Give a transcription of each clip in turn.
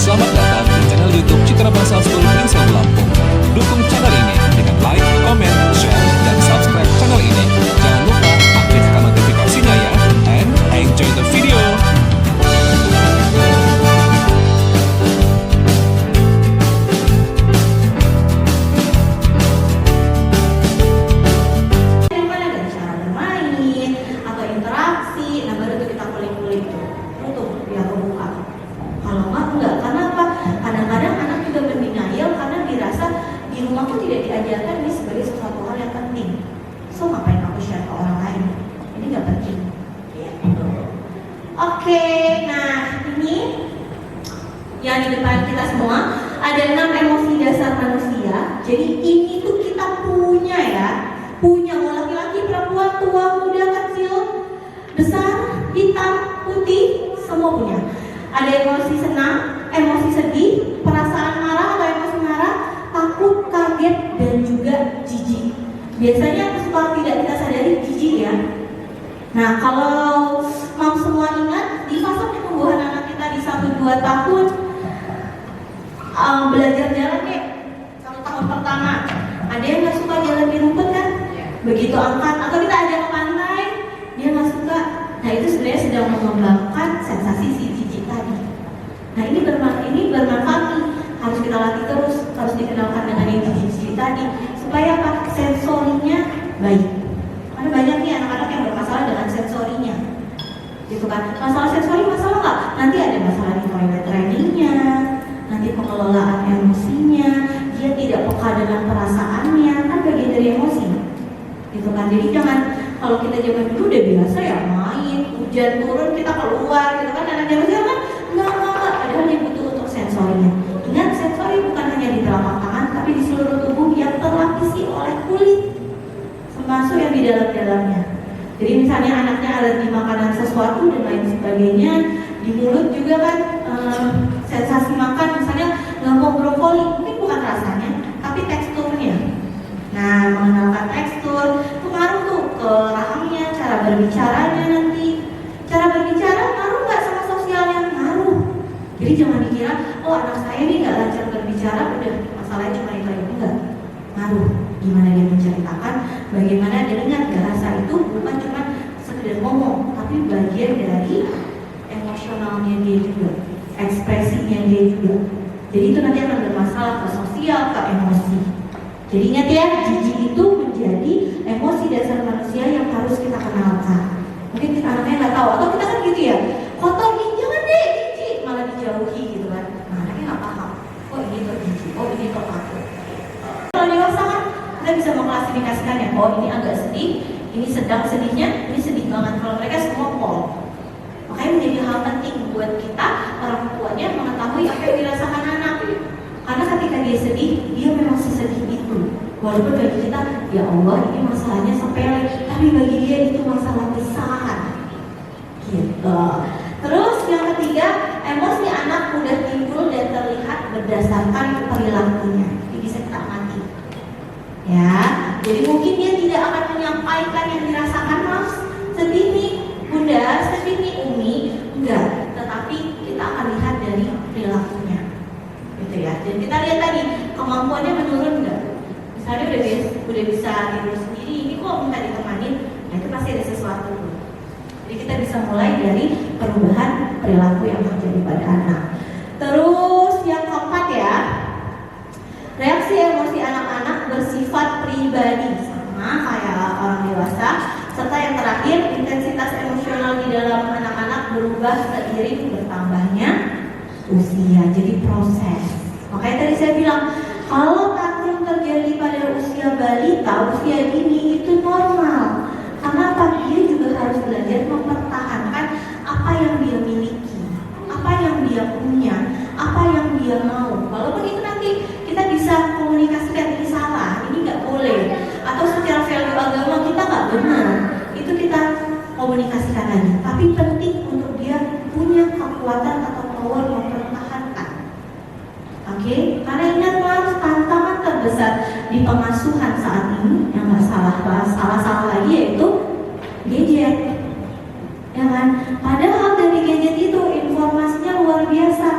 Selamat datang di channel YouTube Citra Bangsa School Prinsip Lampung. Dukung channel ini dengan like, comment, share, dan subscribe channel ini. Jangan lupa aktifkan notifikasinya ya. And enjoy the video. Oke, nah ini yang di depan kita semua ada 6 emosi dasar manusia. Jadi ini tuh kita punya ya, punya mau laki-laki, perempuan, tua, muda, kecil, besar, hitam, putih, semua punya. Ada emosi senang, emosi sedih, perasaan marah atau emosi marah, takut, kaget, dan juga jijik. Biasanya suka tidak kita sadari jijik ya. Nah kalau mau semua ingat di fase pertumbuhan anak kita di 1-2 tahun belajar jalan deh 1 tahun pertama, ada yang nggak suka jalan di rumput kan? Begitu angkat atau kita ajak ke pantai dia nggak suka. Nah itu sebenarnya sedang mengembangkan sensasi si jijik tadi. Nah ini bermanfaat nih, harus kita latih terus, harus dikenalkan dengan yang jijik tadi supaya apa? Sensorinya baik. Karena banyak nih anak-anak yang bermasalah dengan sensorinya, gitu kan? Masalah sensori masalah nggak? Nanti ada masalah di toilet trainingnya, nanti pengelolaan emosinya, dia tidak peka dengan perasaannya, kan bagian dari emosi, gitu kan? Jadi jangan, kalau kita zaman dulu udah biasa ya main, hujan turun kita keluar, gitu kan? Anak zaman sekarang kan enggak, padahal dia butuh untuk sensorinya. Ingat, sensori bukan hanya di telapak tangan, tapi di seluruh tubuh yang terlapisi oleh kulit, termasuk yang di dalamnya. Jadi misalnya anaknya alergi makanan sesuatu dan lain sebagainya, di mulut juga kan sensasi makan, misalnya nggak mau brokoli, mungkin bukan rasanya, tapi teksturnya. Nah mengenalkan tekstur, itu ngaruh tuh ke rahangnya, cara berbicaranya nanti. Cara berbicara ngaruh nggak sama sosialnya? Ngaruh. Jadi jangan dikira, oh anak saya nih nggak lancar berbicara, udah masalahnya cuma itu aja, enggak. Ngaruh. Gimana dia menceritakan, bagaimana dia dengar. Bahasa itu bukan cuma sekedar ngomong, tapi bagian dari emosionalnya dia juga, ekspresinya dia juga. Jadi itu nanti akan bermasalah ke sosial, ke emosi. Jadi ingat ya, jijik itu menjadi emosi dasar manusia yang harus kita kenalkan. Mungkin kita anaknya nggak tahu, atau kita kan gitu ya, kotor nih, jangan deh jijik, malah dijauhi gitu kan. Nah anaknya nggak paham, oh ini tuh jijik, oh ini tuh takut. Kalau dewasa kan kita bisa mengklasifikasikan ya, oh ini agak sedih, ini sedang sedihnya, ini sedih banget. Kalau mereka semua pol. Makanya menjadi hal penting buat kita orang tuanya mengetahui apa yang dirasakan anak. Karena ketika dia sedih, dia memang sesedih itu. Walaupun bagi kita, ya Allah ini masalahnya sepele, tapi bagi dia itu masalah besar. Gitu. Terus yang ketiga, emosi anak mudah timbul dan terlihat berdasarkan perilakunya. Ini bisa kita amati. Ya, jadi mungkin dia tidak akan menyampaikan yang dirasakan, Mas, sedih nih Bunda, sedih nih Umi, enggak, tetapi kita akan lihat dari perilakunya, gitu ya. Dan kita lihat tadi kemampuannya menurun enggak? Misalnya udah bisa tidur sendiri, ini kok minta ditemanin, nah itu pasti ada sesuatu. Jadi kita bisa mulai dari perubahan perilaku yang terjadi pada anak. Terus yang keempat ya, reaksi emosi anak-anak bersifat pribadi sama kayak orang dewasa, serta yang terakhir intensitas emosional di dalam anak-anak berubah seiring bertambahnya usia. Jadi proses. Makanya tadi saya bilang kalau tantrum terjadi pada usia balita, usia dini itu normal. Karena apa? Dia juga harus belajar mempertahankan apa yang dia miliki, apa yang dia punya, apa yang dia mau. Walaupun itu nanti kita bisa komunikasikan ini salah, ini nggak boleh, atau secara value agama kita nggak benar, itu kita komunikasikan lagi. Tapi penting untuk dia punya kekuatan atau power mempertahankan. Oke? Karena ingat Mas, tantangan terbesar di pengasuhan saat ini yang nggak salah lagi yaitu gadget. Ya kan? Padahal dari gadget itu informasinya luar biasa,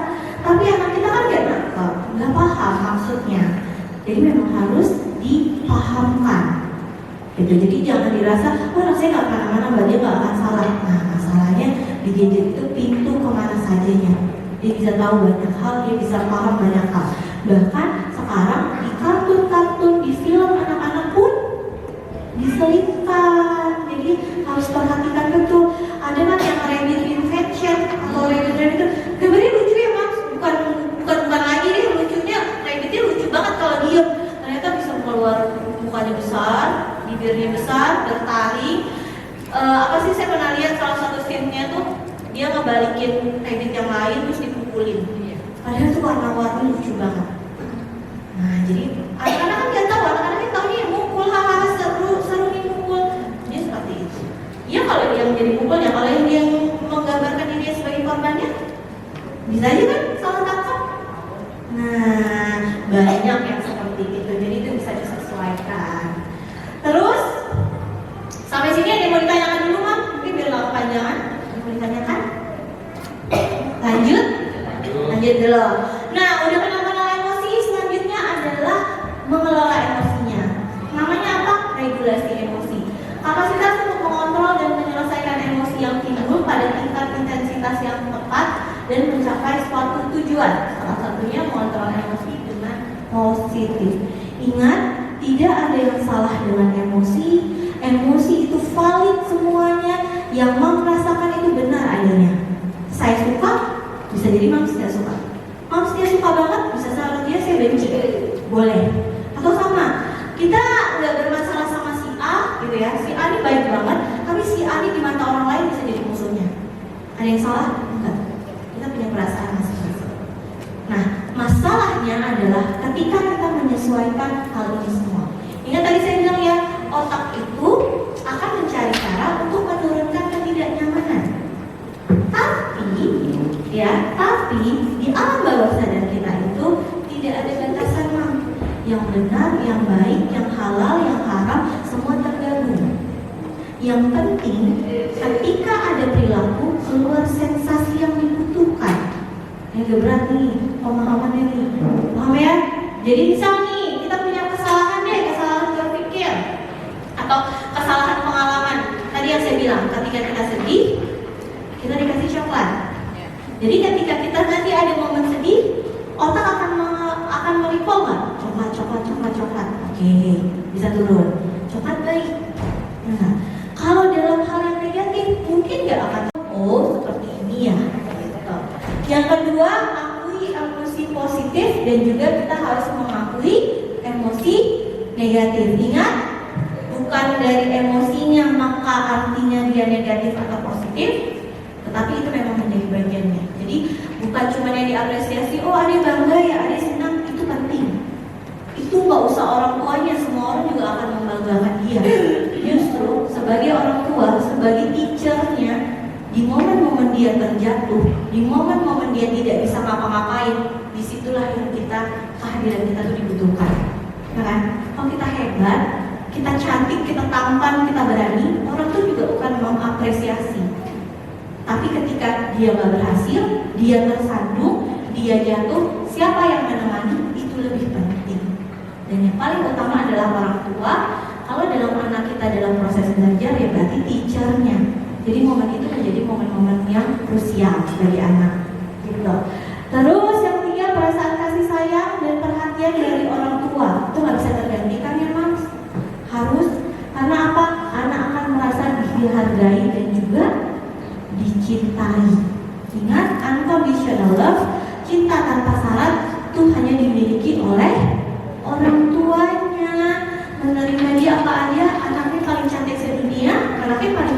tapi anak kita maksudnya. Jadi memang harus dipahamkan. Gitu. Jadi jangan dirasa, oh anak saya nggak kemana-mana, mbak dia nggak akan salah. Nah masalahnya di gadget itu pintu kemana sajanya. Dia bisa tahu banyak hal, dia bisa paham banyak hal. Bahkan sekarang di kartun-kartun, di film anak-anak pun diselipkan. Jadi harus perhatikan betul. Ada kan yang rabbit invention atau rabbit itu gambarnya lucu ya Mas, bukan lagi deh lucunya. Rabbitnya lucu banget kalau diem, ternyata bisa keluar mukanya besar, bibirnya besar, bertaring. Apa sih, saya pernah lihat salah satu scene-nya tuh dia ngebalikin rabbit yang lain terus dipukulin. Padahal tuh warna-warni lucu banget. Nah jadi anak-anak kan nggak tahu, anak-anaknya taunya mukul, hahaha seru nih mukul. Dia seperti itu. Ya kalau dia menjadi mukulnya, kalau dia menggambarkan diri sebagai korbannya, bisa aja kan salah tangkap. Nah banyak yang seperti itu, jadi itu bisa disesuaikan. Terus sampai sini ada yang mau ditanyakan dulu Mam? Mungkin biar nggak kepanjangan. Mau ditanyakan? Lanjut dulu. Nah udah kenal emosi, selanjutnya adalah mengelola emosinya. Namanya apa? Regulasi emosi. Kapasitas untuk mengontrol dan menyelesaikan emosi yang timbul pada tingkat intensitas yang tepat dan mencapai suatu tujuan. Salah satunya mengontrol emosi dengan positif. Ingat, tidak ada yang salah dengan emosi. Emosi itu valid semuanya. Yang Mam merasakan itu benar adanya. Saya suka, bisa jadi Mam tidak suka. Mam dia suka banget, bisa salah dia saya benci. Boleh. Atau sama, kita nggak bermasalah sama si A gitu ya. Si A ini baik banget, tapi si A ini di mata orang lain bisa jadi musuhnya. Ada yang salah? Enggak. Kita punya perasaan masing-masing. Nah, masalahnya adalah ketika kita menyesuaikan hal ini semua. Ingat tadi saya bilang ya, otak itu akan mencari cara untuk menurunkan ketidaknyamanan. Tapi di alam bawah sadar kita itu tidak ada batasan Mam. Yang benar, yang baik, yang halal, yang haram, semua tergabung. Yang penting ketika ada perilaku keluar sensasi yang dibutuhkan. Yang berat nih, pemahamannya nih. Paham ya? Jadi misal nih, kita punya kesalahan deh, kesalahan berpikir atau kesalahan pengalaman. Tadi yang saya bilang, ketika kita sedih, kita dikasih coklat. Jadi ketika kita nanti ada momen sedih, otak akan meripol nggak? Coklat. Oke, bisa turun. Coklat baik. Nah, kalau dalam hal yang negatif, mungkin nggak akan. Oh, seperti ini ya. Gitu. Yang kedua, akui emosi positif dan juga kita harus mengakui emosi negatif. Ingat, bukan dari emosinya maka artinya dia negatif atau positif, tetapi itu memang menjadi bagiannya. Jadi bukan cuma yang diapresiasi, oh ada bangga ya, ada senang, itu penting. Itu nggak usah orang tuanya, semua orang juga akan membanggakan dia. Justru sebagai orang tua, sebagai teachernya, di momen-momen dia terjatuh, di momen-momen dia tidak bisa ngapa-ngapain, disitulah yang kehadiran kita tuh dibutuhkan. Ya kan? Kalau kita hebat, kita cantik, kita tampan, kita berani, orang tuh juga akan mengapresiasi. Tapi ketika dia nggak berhasil, dia tersandung, dia jatuh, siapa yang menemani itu lebih penting. Dan yang paling utama adalah orang tua. Kalau dalam anak kita dalam proses belajar, ya berarti teachernya. Jadi momen itu menjadi momen-momen yang krusial bagi anak. Gitu. Terus yang ketiga, perasaan kasih sayang dan perhatian dari orang tua itu nggak bisa tergantikan ya Mas. Harus, karena apa? Anak akan merasa dihargai dan juga dicintai. Ingat, unconditional love, cinta tanpa syarat itu hanya dimiliki oleh orang tuanya. Menerima dia apa aja, anaknya paling cantik sedunia, anaknya paling